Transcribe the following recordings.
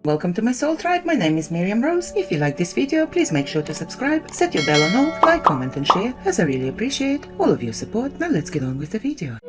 Welcome to my soul tribe. My name is Miriam Rose. If you like this video, please make sure to subscribe, set your bell on all, like, comment and share, as I really appreciate all of your support. Now let's get on with the video.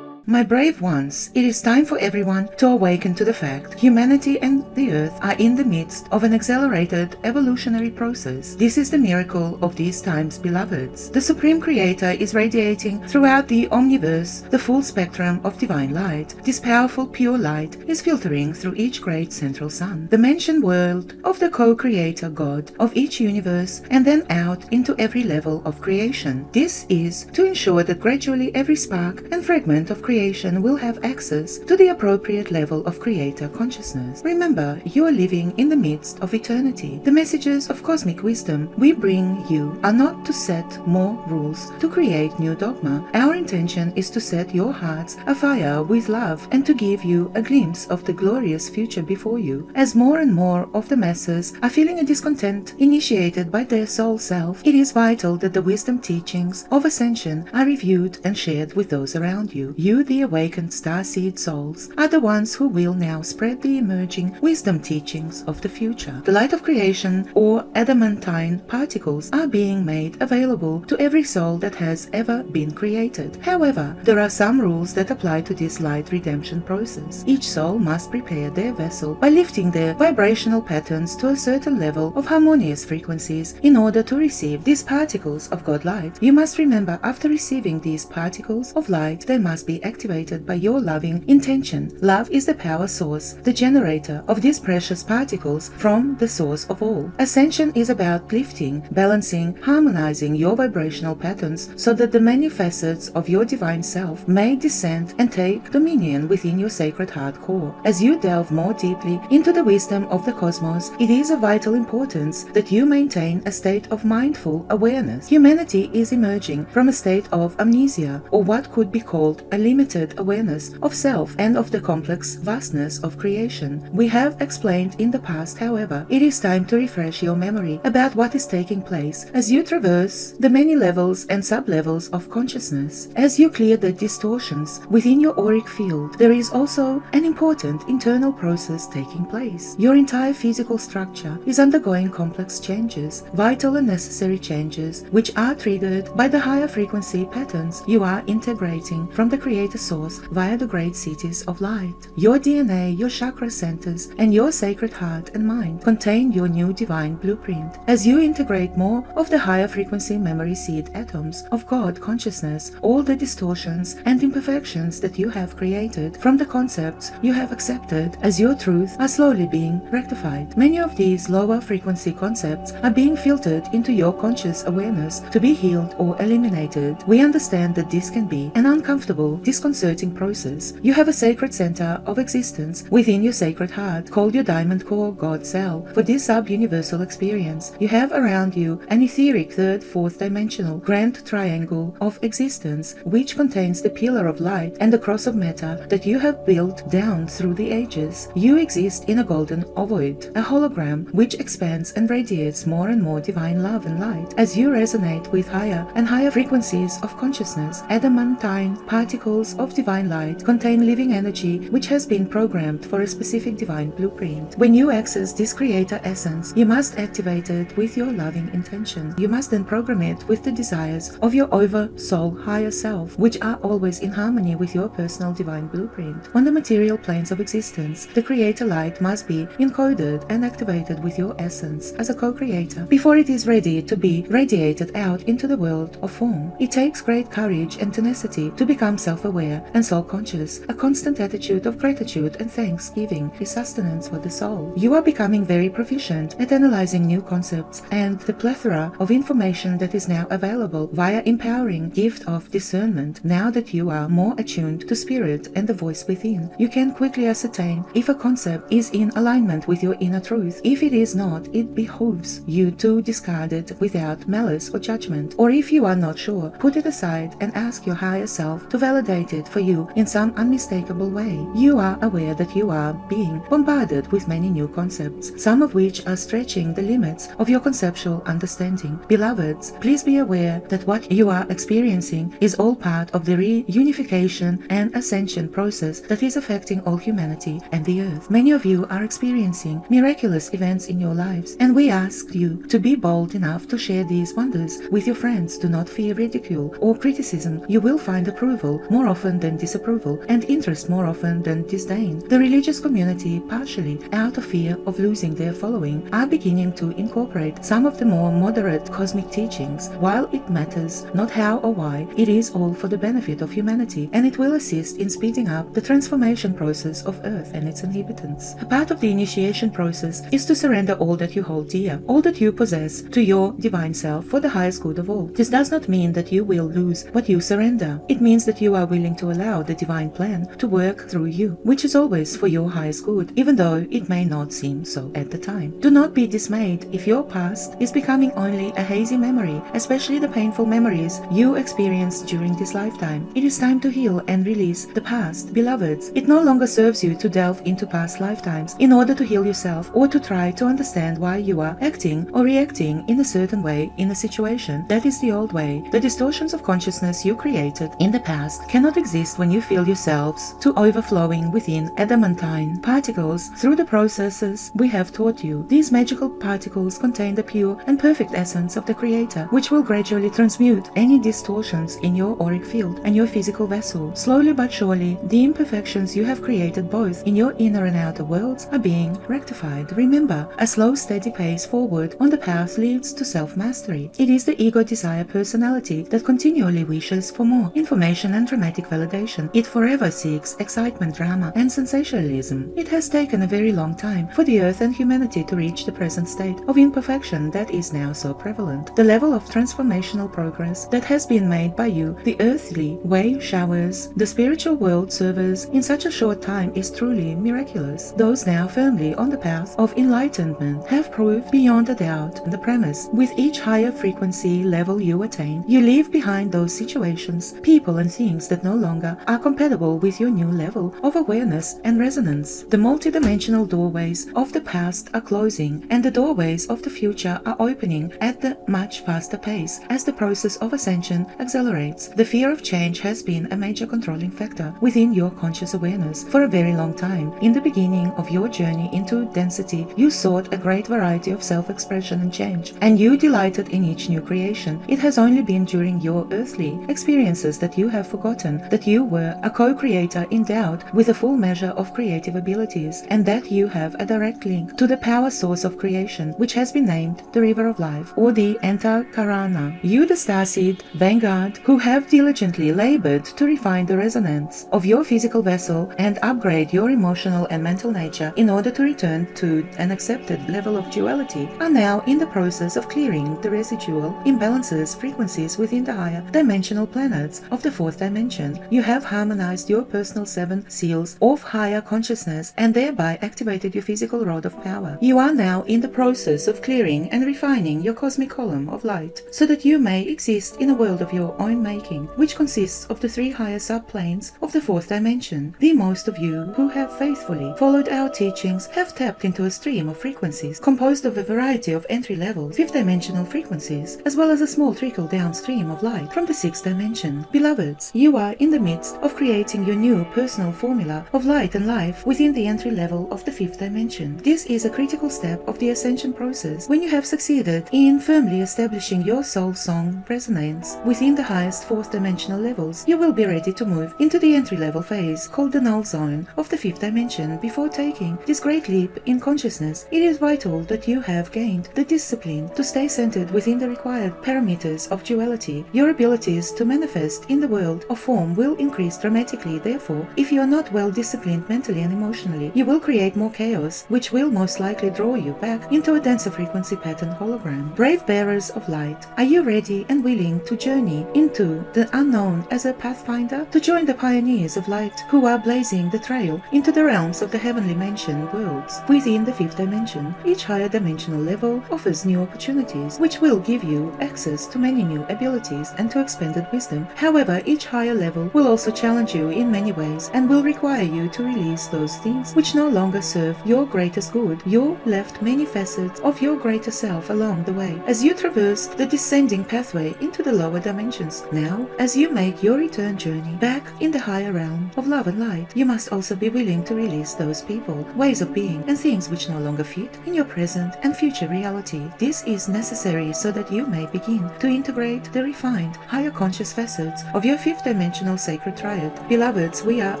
My brave ones, it is time for everyone to awaken to the fact humanity and the earth are in the midst of an accelerated evolutionary process. This is the miracle of these times, beloveds. The Supreme Creator is radiating throughout the omniverse the full spectrum of divine light. This powerful pure light is filtering through each great central sun, the mentioned world of the co-creator God of each universe, and then out into every level of creation. This is to ensure that gradually every spark and fragment of creation will have access to the appropriate level of creator consciousness. Remember, you are living in the midst of eternity. The messages of cosmic wisdom we bring you are not to set more rules, to create new dogma. Our intention is to set your hearts afire with love and to give you a glimpse of the glorious future before you. As more and more of the masses are feeling a discontent initiated by their soul self, it is vital that the wisdom teachings of ascension are reviewed and shared with those around you. You, the awakened starseed souls, are the ones who will now spread the emerging wisdom teachings of the future. The light of creation, or adamantine particles, are being made available to every soul that has ever been created. However, there are some rules that apply to this light redemption process. Each soul must prepare their vessel by lifting their vibrational patterns to a certain level of harmonious frequencies in order to receive these particles of God light. You must remember, after receiving these particles of light, they must be activated by your loving intention. Love is the power source, the generator of these precious particles from the source of all. Ascension is about lifting, balancing, harmonizing your vibrational patterns so that the many facets of your divine self may descend and take dominion within your sacred heart core. As you delve more deeply into the wisdom of the cosmos, it is of vital importance that you maintain a state of mindful awareness. Humanity is emerging from a state of amnesia, or what could be called a limited awareness of self and of the complex vastness of creation. We have explained in the past, however, it is time to refresh your memory about what is taking place as you traverse the many levels and sub-levels of consciousness. As you clear the distortions within your auric field, there is also an important internal process taking place. Your entire physical structure is undergoing complex changes, vital and necessary changes, which are triggered by the higher frequency patterns you are integrating from the creator source via the great cities of light. Your DNA, your chakra centers, and your sacred heart and mind contain your new divine blueprint. As you integrate more of the higher frequency memory seed atoms of God consciousness, all the distortions and imperfections that you have created from the concepts you have accepted as your truth are slowly being rectified. Many of these lower frequency concepts are being filtered into your conscious awareness to be healed or eliminated. We understand that this can be an uncomfortable, disconcerting process. You have a sacred center of existence within your sacred heart called your diamond core God cell. For this sub-universal experience, you have around you an etheric third, fourth dimensional grand triangle of existence which contains the pillar of light and the cross of matter that you have built down through the ages. You exist in a golden ovoid, a hologram which expands and radiates more and more divine love and light as you resonate with higher and higher frequencies of consciousness. Adamantine particles of divine light contain living energy which has been programmed for a specific divine blueprint. When you access this creator essence, you must activate it with your loving intention. You must then program it with the desires of your over soul higher self, which are always in harmony with your personal divine blueprint. On the material planes of existence, the creator light must be encoded and activated with your essence as a co-creator before it is ready to be radiated out into the world of form. It takes great courage and tenacity to become self-aware and soul-conscious. A constant attitude of gratitude and thanksgiving is sustenance for the soul. You are becoming very proficient at analyzing new concepts and the plethora of information that is now available via empowering gift of discernment. Now that you are more attuned to spirit and the voice within, you can quickly ascertain if a concept is in alignment with your inner truth. If it is not, it behooves you to discard it without malice or judgment. Or if you are not sure, put it aside and ask your higher self to validate created for you in some unmistakable way. You are aware that you are being bombarded with many new concepts, some of which are stretching the limits of your conceptual understanding. Beloveds, please be aware that what you are experiencing is all part of the reunification and ascension process that is affecting all humanity and the earth. Many of you are experiencing miraculous events in your lives, and we ask you to be bold enough to share these wonders with your friends. Do not fear ridicule or criticism. You will find approval more often than disapproval, and interest more often than disdain. The religious community, partially out of fear of losing their following, are beginning to incorporate some of the more moderate cosmic teachings. While it matters not how or why, it is all for the benefit of humanity, and it will assist in speeding up the transformation process of Earth and its inhabitants. A part of the initiation process is to surrender all that you hold dear, all that you possess, to your divine self for the highest good of all. This does not mean that you will lose what you surrender. It means that you are willing to allow the divine plan to work through you, which is always for your highest good, even though it may not seem so at the time. Do not be dismayed if your past is becoming only a hazy memory, especially the painful memories you experienced during this lifetime. It is time to heal and release the past. Beloveds, it no longer serves you to delve into past lifetimes in order to heal yourself or to try to understand why you are acting or reacting in a certain way in a situation. That is the old way. The distortions of consciousness you created in the past cannot exist when you feel yourselves to overflowing within adamantine particles through the processes we have taught you. These magical particles contain the pure and perfect essence of the Creator, which will gradually transmute any distortions in your auric field and your physical vessel. Slowly but surely, the imperfections you have created both in your inner and outer worlds are being rectified. Remember, a slow, steady pace forward on the path leads to self-mastery. It is the ego desire personality that continually wishes for more information and dramatic validation. It forever seeks excitement, drama, and sensationalism. It has taken a very long time for the earth and humanity to reach the present state of imperfection that is now so prevalent. The level of transformational progress that has been made by you, the earthly way showers, the spiritual world servers, in such a short time is truly miraculous. Those now firmly on the path of enlightenment have proved beyond a doubt the premise. With each higher frequency level you attain, you leave behind those situations, people and things that no longer are compatible with your new level of awareness and resonance. The multidimensional doorways of the past are closing, and the doorways of the future are opening at a much faster pace as the process of ascension accelerates. The fear of change has been a major controlling factor within your conscious awareness for a very long time. In the beginning of your journey into density, you sought a great variety of self-expression and change, and you delighted in each new creation. It has only been during your earthly experiences that you have forgotten that you were a co-creator endowed with a full measure of creative abilities, and that you have a direct link to the power source of creation, which has been named the River of Life, or the Antakarana. You, the starseed vanguard, who have diligently labored to refine the resonance of your physical vessel and upgrade your emotional and mental nature in order to return to an accepted level of duality, are now in the process of clearing the residual imbalances frequencies within the higher dimensional planets of the fourth dimension. You have harmonized your personal 7 seals of higher consciousness and thereby activated your physical rod of power. You are now in the process of clearing and refining your cosmic column of light so that you may exist in a world of your own making, which consists of the 3 higher subplanes of the fourth dimension. The most of you who have faithfully followed our teachings have tapped into a stream of frequencies composed of a variety of entry-level 5th dimensional frequencies, as well as a small trickle downstream of light from the 6th dimension. Beloveds, you are in the midst of creating your new personal formula of light and life within the entry level of the 5th dimension. This is a critical step of the ascension process. When you have succeeded in firmly establishing your soul song resonance within the highest 4th dimensional levels, you will be ready to move into the entry level phase called the null zone of the 5th dimension. Before taking this great leap in consciousness, it is vital that you have gained the discipline to stay centered within the required parameters of duality. Your abilities to manifest in the world of form will increase dramatically. Therefore, if you are not well disciplined mentally and emotionally, you will create more chaos, which will most likely draw you back into a denser frequency pattern hologram. Brave bearers of light, are you ready and willing to journey into the unknown as a pathfinder, to join the pioneers of light who are blazing the trail into the realms of the heavenly mansion worlds within the 5th dimension? Each higher dimensional level offers new opportunities, which will give you access to many new abilities and to expanded wisdom. However, each higher level level will also challenge you in many ways and will require you to release those things which no longer serve your greatest good. You left many facets of your greater self along the way as you traverse the descending pathway into the lower dimensions. Now, as you make your return journey back in the higher realm of love and light, you must also be willing to release those people, ways of being, and things which no longer fit in your present and future reality. This is necessary so that you may begin to integrate the refined, higher conscious facets of your fifth dimensional sacred triad. Beloveds, we are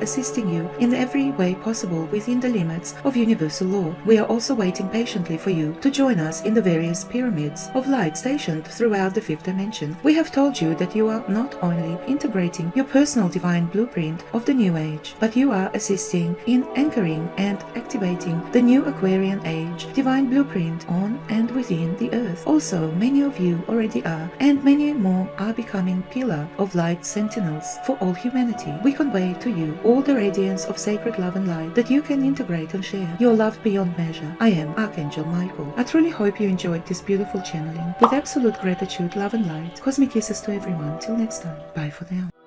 assisting you in every way possible within the limits of universal law. We are also waiting patiently for you to join us in the various pyramids of light stationed throughout the fifth dimension. We have told you that you are not only integrating your personal divine blueprint of the new age, but you are assisting in anchoring and activating the new Aquarian age divine blueprint on and within the earth. Also, many of you already are, and many more are becoming pillar of light sentinels for all humanity. We convey to you all the radiance of sacred love and light that you can integrate and share. You are loved beyond measure. I am Archangel Michael. I truly hope you enjoyed this beautiful channeling. With absolute gratitude, love and light, cosmic kisses to everyone. Till next time. Bye for now.